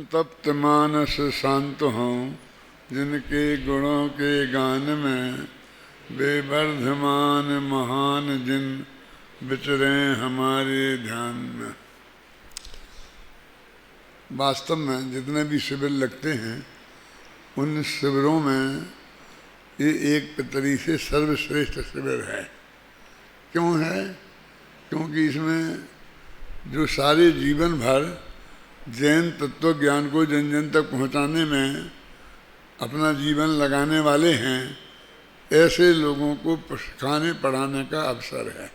तप्त मानस शांत हों जिनके गुणों के गान में बेवर्धमान महान जिन विचरे हमारे ध्यान में। वास्तव में जितने भी शिविर लगते हैं उन शिविरों में ये एक तरीके से सर्वश्रेष्ठ शिविर है। क्यों है? क्योंकि इसमें जो सारे जीवन भर जैन तत्व ज्ञान को जन जन तक पहुंचाने में अपना जीवन लगाने वाले हैं, ऐसे लोगों को सिखाने पढ़ाने का अवसर है।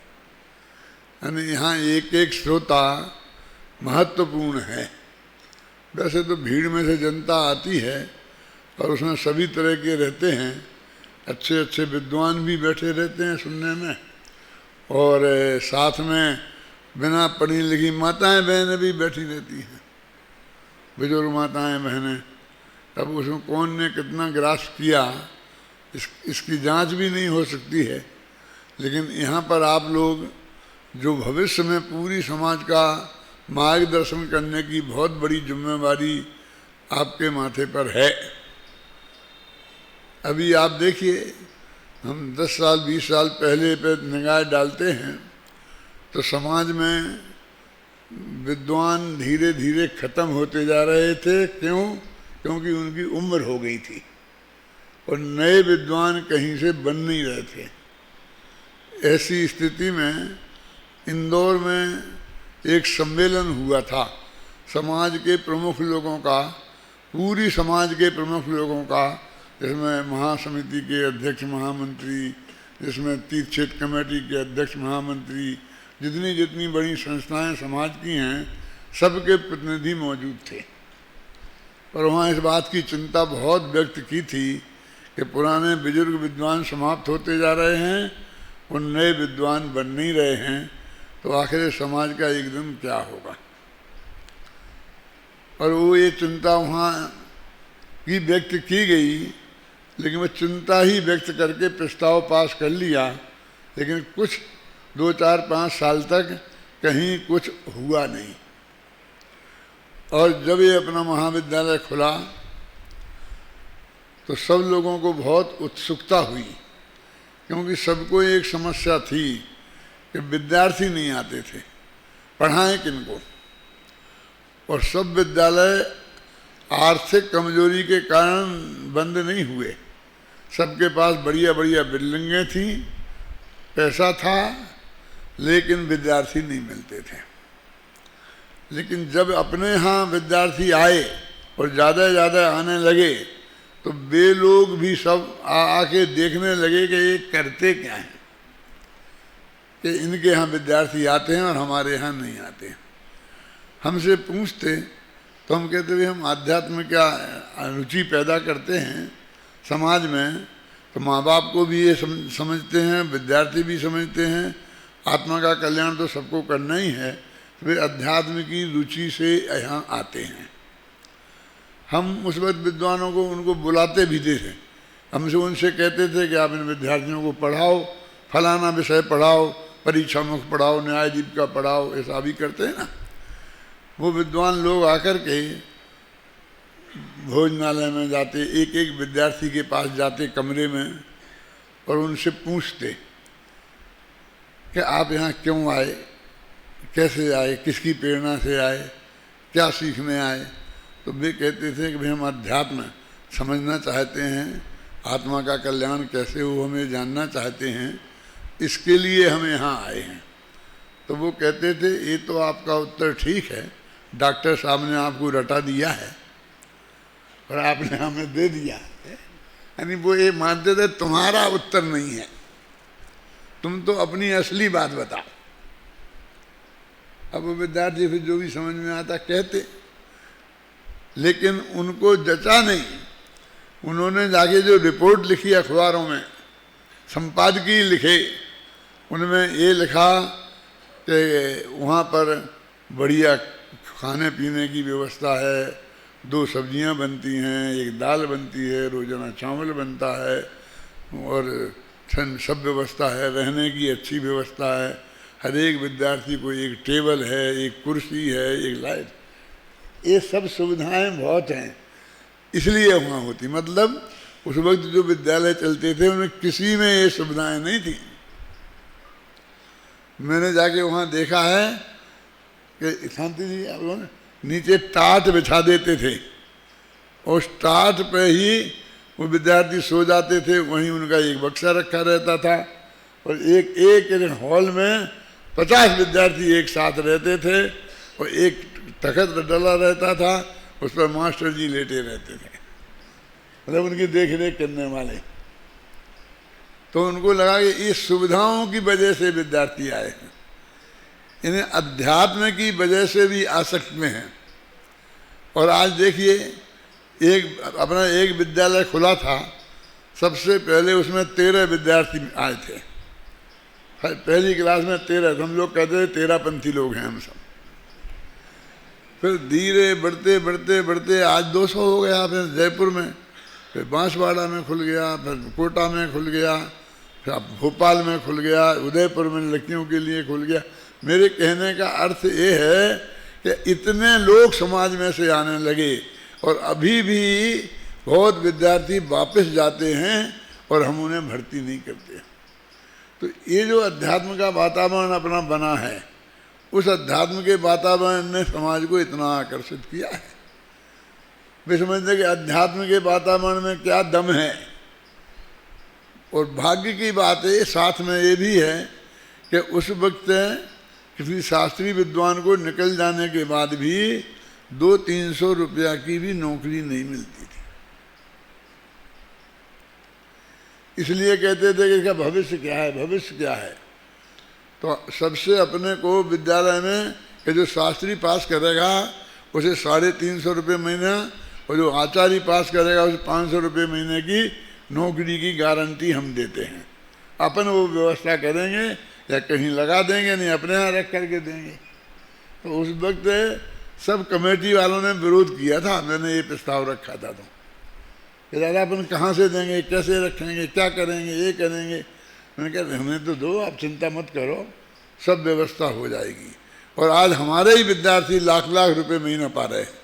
यानी यहाँ एक एक श्रोता महत्वपूर्ण है। वैसे तो भीड़ में से जनता आती है और उसमें सभी तरह के रहते हैं, अच्छे अच्छे विद्वान भी बैठे रहते हैं सुनने में, और साथ में बिना पढ़ी लिखी माताएं बहनें भी बैठी रहती हैं, बुजुर्ग माताएं बहनें। तब उसमें कौन ने कितना ग्रास्प किया इसकी जांच भी नहीं हो सकती है। लेकिन यहाँ पर आप लोग जो भविष्य में पूरी समाज का मार्गदर्शन करने की बहुत बड़ी जिम्मेवारी आपके माथे पर है। अभी आप देखिए, हम 10 साल 20 साल पहले पे निगाह डालते हैं तो समाज में विद्वान धीरे धीरे खत्म होते जा रहे थे। क्यों? क्योंकि उनकी उम्र हो गई थी और नए विद्वान कहीं से बन नहीं रहे थे। ऐसी स्थिति में इंदौर में एक सम्मेलन हुआ था समाज के प्रमुख लोगों का, पूरी समाज के प्रमुख लोगों का, जिसमें महासमिति के अध्यक्ष महामंत्री, जिसमें तीर्थ क्षेत्र कमेटी के अध्यक्ष महामंत्री, जितनी जितनी बड़ी संस्थाएं समाज की हैं, सबके प्रतिनिधि मौजूद थे। और वहाँ इस बात की चिंता बहुत व्यक्त की थी कि पुराने बुजुर्ग विद्वान समाप्त होते जा रहे हैं और नए विद्वान बन नहीं रहे हैं, तो आखिर समाज का एक दिन क्या होगा। और वो ये चिंता वहाँ की व्यक्त की गई, लेकिन वो चिंता ही व्यक्त करके प्रस्ताव पास कर लिया, लेकिन कुछ 2 4 5 साल तक कहीं कुछ हुआ नहीं। और जब ये अपना महाविद्यालय खुला तो सब लोगों को बहुत उत्सुकता हुई, क्योंकि सबको एक समस्या थी कि विद्यार्थी नहीं आते थे, पढ़ाएं किनको। और सब विद्यालय आर्थिक कमजोरी के कारण बंद नहीं हुए, सबके पास बढ़िया बढ़िया बिल्डिंगें थीं, पैसा था, लेकिन विद्यार्थी नहीं मिलते थे। लेकिन जब अपने यहाँ विद्यार्थी आए और ज़्यादा ज़्यादा आने लगे तो वे लोग भी सब आके देखने लगे कि ये करते क्या हैं, कि इनके यहाँ विद्यार्थी आते हैं और हमारे यहाँ नहीं आते। हमसे पूछते तो हम कहते भाई हम आध्यात्म में क्या रुचि पैदा करते हैं समाज में, तो माँ बाप को भी ये समझते हैं, विद्यार्थी भी समझते हैं, आत्मा का कल्याण तो सबको करना ही है, वे अध्यात्म की रुचि से यहाँ आते हैं। हम उस वक्त विद्वानों को उनको बुलाते भी थे, हमसे उनसे कहते थे कि आप इन विद्यार्थियों को पढ़ाओ, फलाना विषय पढ़ाओ, परीक्षा मुख पढ़ाओ, न्याय दीपिका पढ़ाओ, ऐसा भी करते हैं ना। वो विद्वान लोग आकर के भोजनालय में जाते, एक एक विद्यार्थी के पास जाते कमरे में और उनसे पूछते कि आप यहाँ क्यों आए, कैसे आए, किसकी प्रेरणा से आए, क्या सीखने आए। तो वे कहते थे कि भाई हम अध्यात्म समझना चाहते हैं, आत्मा का कल्याण कैसे हो हमें जानना चाहते हैं, इसके लिए हम यहाँ आए हैं। तो वो कहते थे ये तो आपका उत्तर ठीक है, डॉक्टर साहब ने आपको रटा दिया है और आपने हमें दे दिया है। यानी वो ये मानते थे तुम्हारा उत्तर नहीं है, तुम तो अपनी असली बात बताओ। अब वो विद्यार्थी फिर जो भी समझ में आता कहते, लेकिन उनको जचा नहीं। उन्होंने जाके जो रिपोर्ट लिखी अखबारों में, संपादकीय लिखे, उनमें ये लिखा कि वहाँ पर बढ़िया खाने पीने की व्यवस्था है, 2 सब्जियाँ बनती हैं, 1 दाल बनती है, रोजाना चावल बनता है, और सब व्यवस्था है, रहने की अच्छी व्यवस्था है, हर एक विद्यार्थी को एक टेबल है, एक कुर्सी है, एक लाइट। ये सब सुविधाएं बहुत हैं, इसलिए वहाँ होती। मतलब उस वक्त जो विद्यालय चलते थे उनमें किसी में ये सुविधाएं नहीं थी। मैंने जाके वहाँ देखा है कि शांति जी आप लोग नीचे टाट बिछा देते थे, उस टाट पे ही वो विद्यार्थी सो जाते थे, वहीं उनका एक बक्सा रखा रहता था, और एक हॉल में 50 विद्यार्थी एक साथ रहते थे, और एक तख्त डला रहता था, उस पर मास्टर जी लेटे रहते थे, मतलब उनकी देख रेख करने वाले। तो उनको लगा कि इस सुविधाओं की वजह से विद्यार्थी आए हैं, इन्हें अध्यात्म की वजह से भी आसक्त में हैं। और आज देखिए अपना एक विद्यालय खुला था, सबसे पहले उसमें 13 विद्यार्थी आए थे, पहली क्लास में 13, हम लोग कहते थे 13पंथी लोग हैं हम सब। फिर धीरे बढ़ते बढ़ते बढ़ते आज 200 हो गया, फिर जयपुर में, फिर बांसवाड़ा में खुल गया, फिर कोटा में खुल गया, फिर भोपाल में खुल गया, उदयपुर में लड़कियों के लिए खुल गया। मेरे कहने का अर्थ ये है कि इतने लोग समाज में से आने लगे, और अभी भी बहुत विद्यार्थी वापस जाते हैं और हम उन्हें भर्ती नहीं करते। तो ये जो अध्यात्म का वातावरण अपना बना है, उस अध्यात्म के वातावरण ने समाज को इतना आकर्षित किया है। वे समझते कि अध्यात्म के वातावरण में क्या दम है। और भाग्य की बात है साथ में ये भी है कि उस वक्त किसी शास्त्रीय विद्वान को निकल जाने के बाद भी 200-300 रुपया की भी नौकरी नहीं मिलती थी। इसलिए कहते थे कि इसका भविष्य क्या है, भविष्य क्या है। तो सबसे अपने को विद्यालय में कि जो शास्त्री पास करेगा उसे 350 रुपये महीना, और जो आचार्य पास करेगा उसे 500 रुपये महीने की नौकरी की गारंटी हम देते हैं। अपन वो व्यवस्था करेंगे या कहीं लगा देंगे, नहीं अपने यहाँ रख करके देंगे। तो उस वक्त सब कमेटी वालों ने विरोध किया था, मैंने ये प्रस्ताव रखा था, तो कि दादा अपन कहाँ से देंगे, कैसे रखेंगे, क्या करेंगे, ये करेंगे। मैंने कहा हमें तो दो, आप चिंता मत करो, सब व्यवस्था हो जाएगी। और आज हमारे ही विद्यार्थी लाख लाख रुपए महीना पा रहे हैं।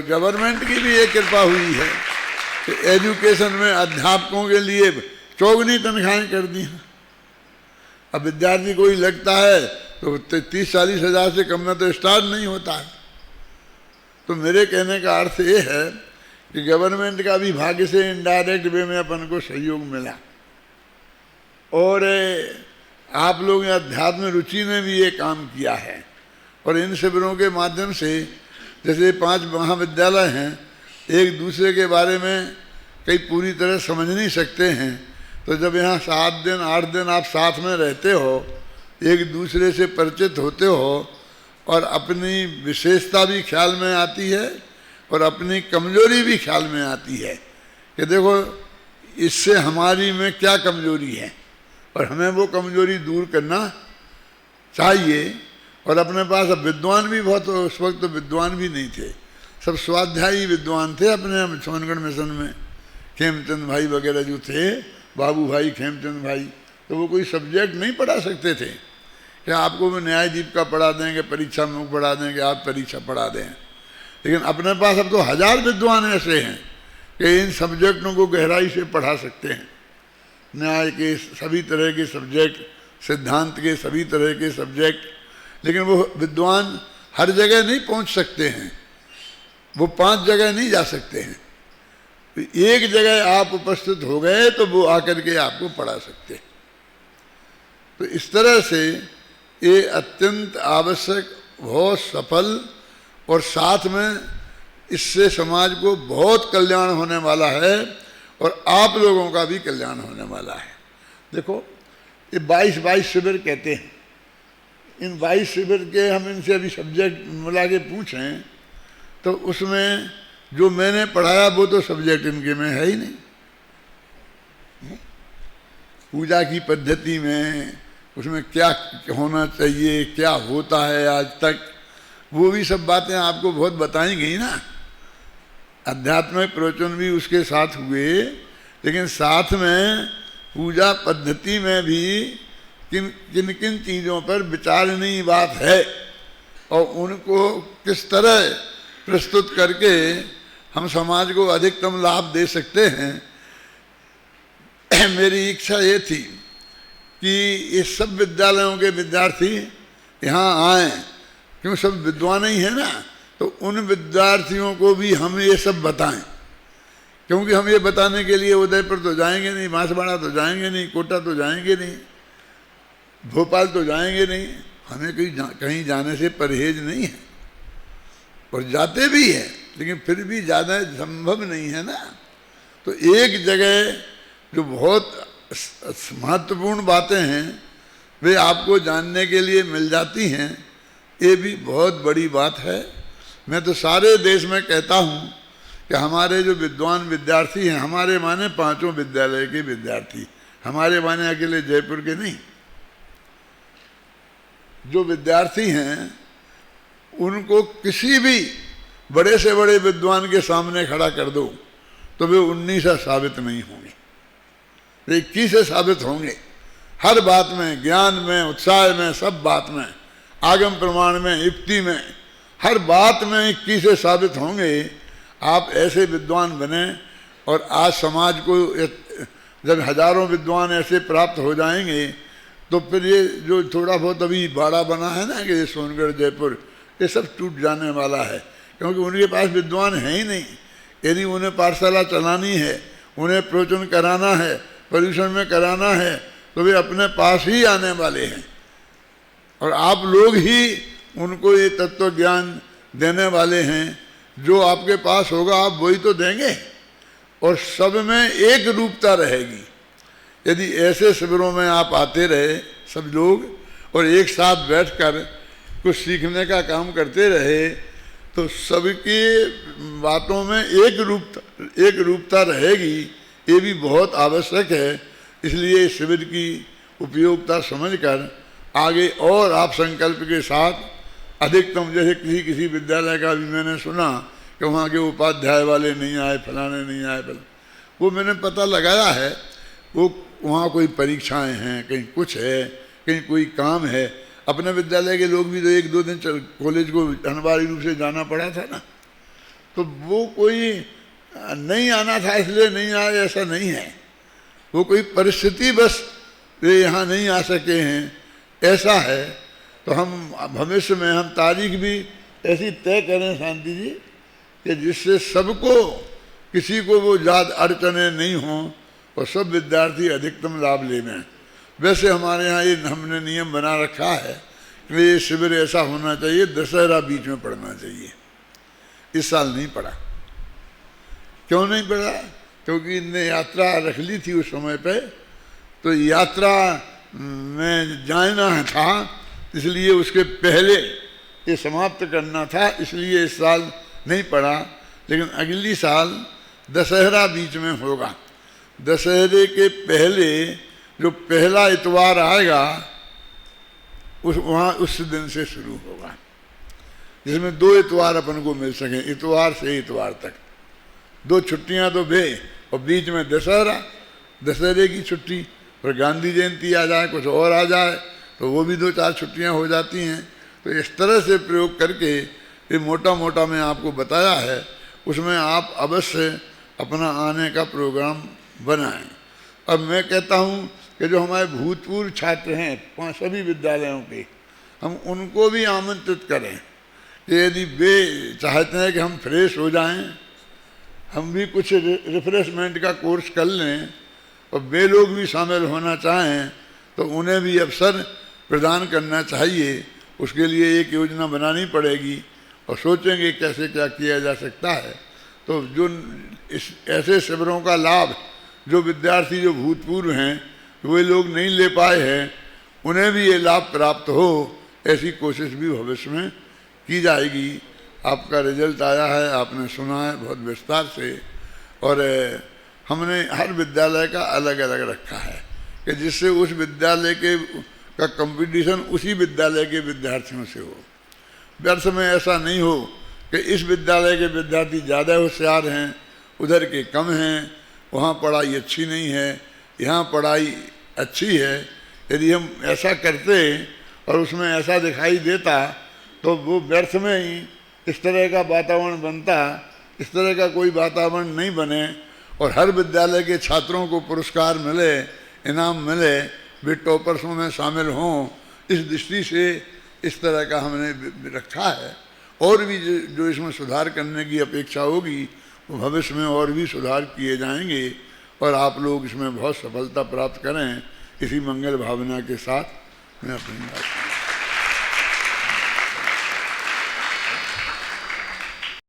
गवर्नमेंट की भी ये कृपा हुई है कि एजुकेशन में अध्यापकों के लिए चौगुनी तनख्वाहें कर दी हैं। अब विद्यार्थी कोई लगता है तो 30-40 हज़ार से कम में तो स्टार्ट नहीं होता है। तो मेरे कहने का अर्थ ये है कि गवर्नमेंट का भी भाग्य से इनडायरेक्ट वे में अपन को सहयोग मिला, और आप लोग अध्यात्म रुचि ने भी ये काम किया है। और इन शिविरों के माध्यम से जैसे 5 महाविद्यालय हैं, एक दूसरे के बारे में कई पूरी तरह समझ नहीं सकते हैं, तो जब यहाँ 7 दिन 8 दिन आप साथ में रहते हो, एक दूसरे से परिचित होते हो, और अपनी विशेषता भी ख्याल में आती है और अपनी कमजोरी भी ख्याल में आती है कि देखो इससे हमारी में क्या कमजोरी है और हमें वो कमजोरी दूर करना चाहिए। और अपने पास अब विद्वान भी बहुत, उस वक्त तो विद्वान भी नहीं थे, सब स्वाध्यायी विद्वान थे अपने सोनगढ़ मिशन में। खेमचंद भाई वगैरह जो थे, बाबू भाई, खेमचंद भाई, तो वो कोई सब्जेक्ट नहीं पढ़ा सकते थे कि आपको वो न्याय दीपिका पढ़ा देंगे, परीक्षा मुख पढ़ा देंगे, आप परीक्षा पढ़ा दें। लेकिन अपने पास अब तो 1000 विद्वान ऐसे हैं कि इन सब्जेक्टों को गहराई से पढ़ा सकते हैं। न्याय के सभी तरह के सब्जेक्ट, सिद्धांत के सभी तरह के सब्जेक्ट। लेकिन वो विद्वान हर जगह नहीं पहुंच सकते हैं, वो 5 जगह नहीं जा सकते हैं। तो एक जगह आप उपस्थित हो गए तो वो आकर के आपको पढ़ा सकते हैं। तो इस तरह से ये अत्यंत आवश्यक, बहुत सफल, और साथ में इससे समाज को बहुत कल्याण होने वाला है और आप लोगों का भी कल्याण होने वाला है। देखो ये 22 शिविर कहते हैं, इन 22 शिविर के हम इनसे अभी सब्जेक्ट मिला के पूछें तो उसमें जो मैंने पढ़ाया वो तो सब्जेक्ट इनके में है ही नहीं। पूजा की पद्धति में उसमें क्या होना चाहिए, क्या होता है आज तक, वो भी सब बातें आपको बहुत बताई गई ना। आध्यात्मिक प्रवचन भी उसके साथ हुए, लेकिन साथ में पूजा पद्धति में भी किन किन चीज़ों पर विचारणीय बात है और उनको किस तरह प्रस्तुत करके हम समाज को अधिकतम लाभ दे सकते हैं। मेरी इच्छा ये थी कि इस सब विद्यालयों के विद्यार्थी यहाँ आएं, क्यों सब विद्वान ही है ना, तो उन विद्यार्थियों को भी हम ये सब बताएं। क्योंकि हम ये बताने के लिए उदयपुर तो जाएंगे नहीं, बांसवाड़ा तो जाएंगे नहीं, कोटा तो जाएंगे नहीं, भोपाल तो जाएंगे नहीं, हमें कहीं जाने से परहेज नहीं है, और जाते भी हैं, लेकिन फिर भी ज़्यादा संभव नहीं है ना। तो एक जगह जो बहुत महत्वपूर्ण बातें हैं वे आपको जानने के लिए मिल जाती हैं, ये भी बहुत बड़ी बात है। मैं तो सारे देश में कहता हूँ कि हमारे जो विद्वान विद्यार्थी हैं, हमारे माने पांचों विद्यालय के विद्यार्थी, हमारे माने अकेले जयपुर के नहीं, जो विद्यार्थी हैं उनको किसी भी बड़े से बड़े विद्वान के सामने खड़ा कर दो तो वे 19 साबित नहीं होंगे, वे 21 साबित होंगे। हर बात में, ज्ञान में, उत्साह में, सब बात में, आगम प्रमाण में, युक्ति में, हर बात में 21 साबित होंगे। आप ऐसे विद्वान बने, और आज समाज को जब हजारों विद्वान ऐसे प्राप्त हो जाएंगे तो फिर ये जो थोड़ा बहुत अभी बाड़ा बना है ना कि ये सोनगढ़ जयपुर, ये सब टूट जाने वाला है, क्योंकि उनके पास विद्वान है ही नहीं। यदि उन्हें पाठशाला चलानी है, उन्हें प्रवचन कराना है, पर्यूषण में कराना है, तो वे अपने पास ही आने वाले हैं, और आप लोग ही उनको ये तत्व ज्ञान देने वाले हैं। जो आपके पास होगा आप वही तो देंगे, और सब में एक रूपता रहेगी। यदि ऐसे शिविरों में आप आते रहे सब लोग, और एक साथ बैठकर कुछ सीखने का काम करते रहे, तो सबकी बातों में एक रूपता रहेगी। ये भी बहुत आवश्यक है। इसलिए शिविर की उपयोगिता समझकर आगे और आप संकल्प के साथ अधिकतम, जैसे किसी विद्यालय का भी मैंने सुना कि वहाँ के उपाध्याय वाले नहीं आए, फलाने नहीं आए, वो मैंने पता लगाया है, वो वहाँ कोई परीक्षाएं हैं, कहीं कुछ है, कहीं कोई काम है। अपने विद्यालय के लोग भी तो 1-2 दिन कॉलेज को अनिवार्य रूप से जाना पड़ा था ना, तो वो कोई नहीं आना था इसलिए नहीं आए, ऐसा नहीं है। वो कोई परिस्थिति बस वे यहाँ नहीं आ सके हैं, ऐसा है। तो हम भविष्य में हम तारीख भी ऐसी तय करें शांति जी कि जिससे सबको, किसी को वो याद अड़चने नहीं हों और सब विद्यार्थी अधिकतम लाभ लें। वैसे हमारे यहाँ ये हमने नियम बना रखा है कि ये शिविर ऐसा होना चाहिए, दशहरा बीच में पढ़ना चाहिए। इस साल नहीं पढ़ा। क्यों नहीं पढ़ा? क्योंकि इनने यात्रा रख ली थी उस समय पे, तो यात्रा में जाना था, इसलिए उसके पहले ये समाप्त करना था, इसलिए इस साल नहीं पढ़ा। लेकिन अगली साल दशहरा बीच में होगा। दशहरे के पहले जो पहला इतवार आएगा उस दिन से शुरू होगा, जिसमें 2 इतवार अपन को मिल सके, इतवार से इतवार तक 2 छुट्टियां तो बे, और बीच में दशहरा, दशहरे की छुट्टी, और गांधी जयंती आ जाए, कुछ और आ जाए तो वो भी 2-4 छुट्टियां हो जाती हैं। तो इस तरह से प्रयोग करके ये मोटा मोटा मैं आपको बताया है, उसमें आप अवश्य अपना आने का प्रोग्राम बनाएं। अब मैं कहता हूँ कि जो हमारे भूतपूर्व छात्र हैं 5 सभी विद्यालयों के, हम उनको भी आमंत्रित करें कि यदि वे चाहते हैं कि हम फ्रेश हो जाएं, हम भी कुछ रिफ्रेशमेंट का कोर्स कर लें, और वे लोग भी शामिल होना चाहें तो उन्हें भी अवसर प्रदान करना चाहिए। उसके लिए एक योजना बनानी पड़ेगी और सोचेंगे कैसे क्या किया जा सकता है। तो जो इस ऐसे शिविरों का लाभ जो विद्यार्थी जो भूतपूर्व हैं वे लोग नहीं ले पाए हैं, उन्हें भी ये लाभ प्राप्त हो, ऐसी कोशिश भी भविष्य में की जाएगी। आपका रिजल्ट आया है, आपने सुना है बहुत विस्तार से, और हमने हर विद्यालय का अलग अलग रखा है कि जिससे उस विद्यालय का कंपटीशन उसी विद्यालय के विद्यार्थियों से हो। व्यर्थ में ऐसा नहीं हो कि इस विद्यालय के विद्यार्थी ज़्यादा होशियार हैं, उधर के कम हैं, वहाँ पढ़ाई अच्छी नहीं है, यहाँ पढ़ाई अच्छी है। यदि हम ऐसा करते और उसमें ऐसा दिखाई देता तो वो व्यर्थ में ही इस तरह का वातावरण बनता, इस तरह का कोई वातावरण नहीं बने और हर विद्यालय के छात्रों को पुरस्कार मिले, इनाम मिले, वे टॉपर्सों में शामिल हों, इस दृष्टि से इस तरह का हमने रखा है। और भी जो इसमें सुधार करने की अपेक्षा होगी वो भविष्य में और भी सुधार किए जाएंगे और आप लोग इसमें बहुत सफलता प्राप्त करें। इसी मंगल भावना के साथ मैं अपनी बात